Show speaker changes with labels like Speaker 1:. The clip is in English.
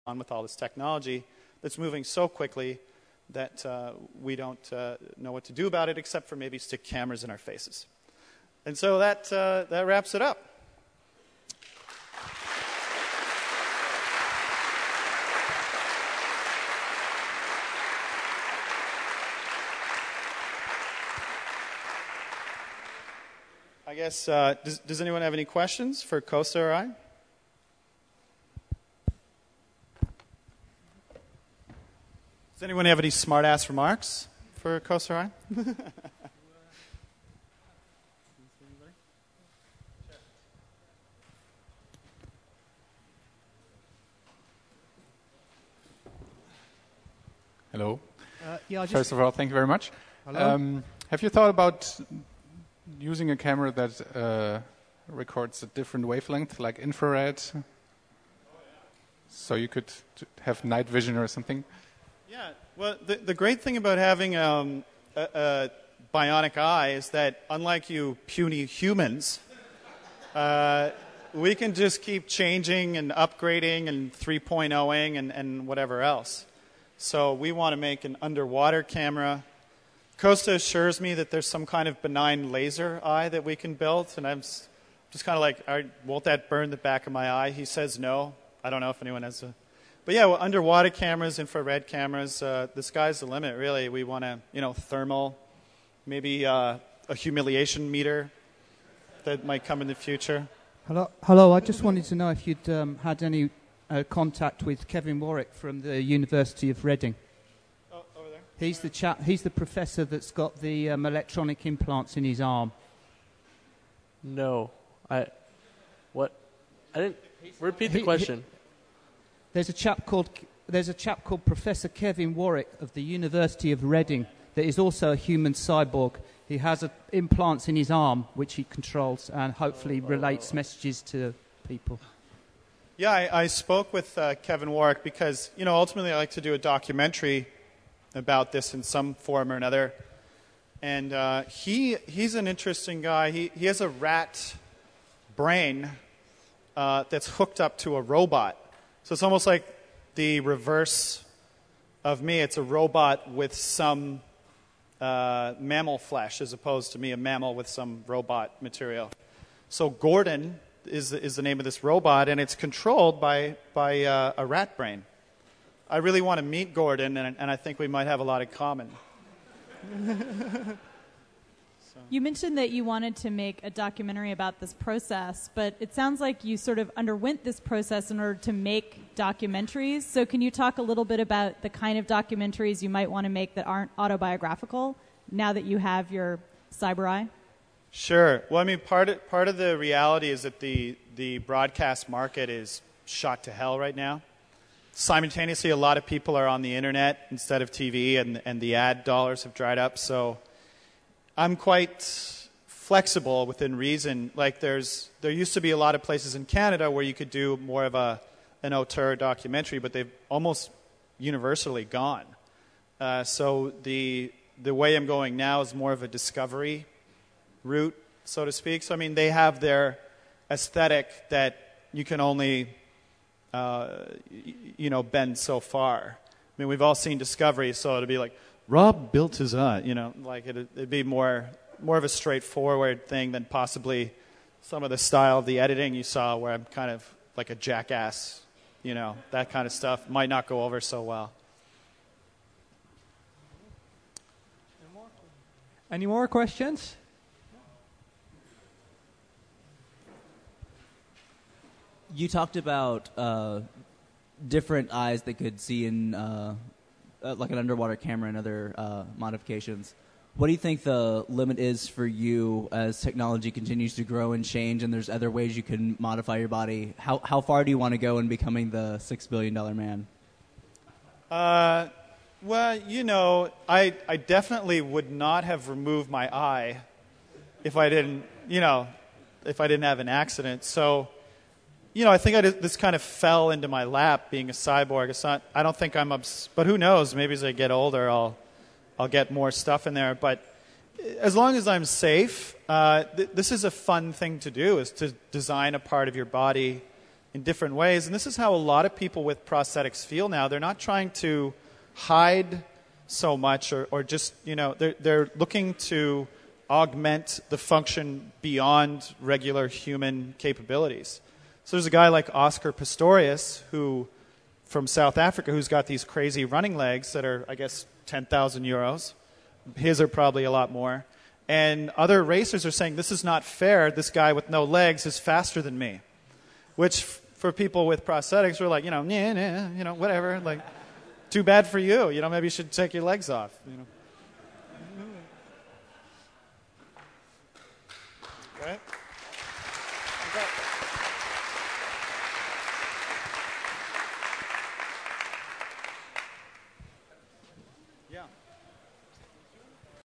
Speaker 1: on with all this technology that's moving so quickly that we don't know what to do about it except for maybe stick cameras in our faces. And so that wraps it up. I guess, does anyone have any questions for Kosta or I? Does anyone have any smart-ass remarks for Kosta or I?
Speaker 2: Hello.
Speaker 3: Yeah,
Speaker 2: First of all, thank you very much.
Speaker 3: Hello.
Speaker 2: Have you thought about using a camera that records a different wavelength, like infrared? So you could have night vision or something?
Speaker 1: Yeah, well, the great thing about having a bionic eye is that, unlike you puny humans, we can just keep changing and upgrading and 3.0ing and whatever else. So we want to make an underwater camera. Kosta assures me that there's some kind of benign laser eye that we can build, and I'm just kind of like, won't that burn the back of my eye? He says no. I don't know if anyone has a... But yeah, well, underwater cameras, infrared cameras, the sky's the limit, really. We want to, thermal, maybe a humiliation meter that might come in the future.
Speaker 3: Hello. I just wanted to know if you'd had any contact with Kevin Warwick from the University of Reading.
Speaker 1: Oh, over there?
Speaker 3: He's the chap. He's the professor that's got the electronic implants in his arm.
Speaker 4: No. What? I didn't... Repeat the question.
Speaker 3: There's a chap called Professor Kevin Warwick of the University of Reading that is also a human cyborg. He has implants in his arm which he controls and hopefully relates messages to people.
Speaker 1: Yeah, I spoke with Kevin Warwick because, ultimately I like to do a documentary about this in some form or another. And he's an interesting guy. He has a rat brain that's hooked up to a robot. So it's almost like the reverse of me. It's a robot with some mammal flesh as opposed to me, a mammal with some robot material. So Gordon is the name of this robot, and it's controlled by a rat brain. I really want to meet Gordon, and I think we might have a lot in common.
Speaker 5: You mentioned that you wanted to make a documentary about this process, but it sounds like you sort of underwent this process in order to make documentaries. So can you talk a little bit about the kind of documentaries you might want to make that aren't autobiographical now that you have your cyber eye?
Speaker 1: Sure. Well, I mean, part of the reality is that the broadcast market is shot to hell right now. Simultaneously, a lot of people are on the internet instead of TV, and the ad dollars have dried up, so I'm quite flexible within reason. Like there used to be a lot of places in Canada where you could do more of an auteur documentary, but they've almost universally gone. So the way I'm going now is more of a discovery route, so to speak. So I mean, they have their aesthetic that you can only bend so far. I mean, we've all seen Discovery, so it'd be like, Rob built his eye, like it'd be more of a straightforward thing than possibly some of the style of the editing you saw where I'm kind of like a jackass, that kind of stuff might not go over so well.
Speaker 6: Any more questions?
Speaker 7: You talked about different eyes that could see in like an underwater camera and other modifications. What do you think the limit is for you as technology continues to grow and change and there's other ways you can modify your body? How far do you want to go in becoming the $6 billion man?
Speaker 1: Well, I definitely would not have removed my eye if I didn't have an accident. So, I think this kind of fell into my lap, being a cyborg. It's not. I don't think but who knows? Maybe as I get older, I'll get more stuff in there. But as long as I'm safe, this is a fun thing to do: is to design a part of your body in different ways. And this is how a lot of people with prosthetics feel now. They're not trying to hide so much or just, they're looking to augment the function beyond regular human capabilities. So there's a guy like Oscar Pistorius from South Africa who's got these crazy running legs that are, I guess, 10,000 euros. His are probably a lot more. And other racers are saying, this is not fair. This guy with no legs is faster than me. Which, for people with prosthetics, we're like, whatever. Like, too bad for you. Maybe you should take your legs off. Okay.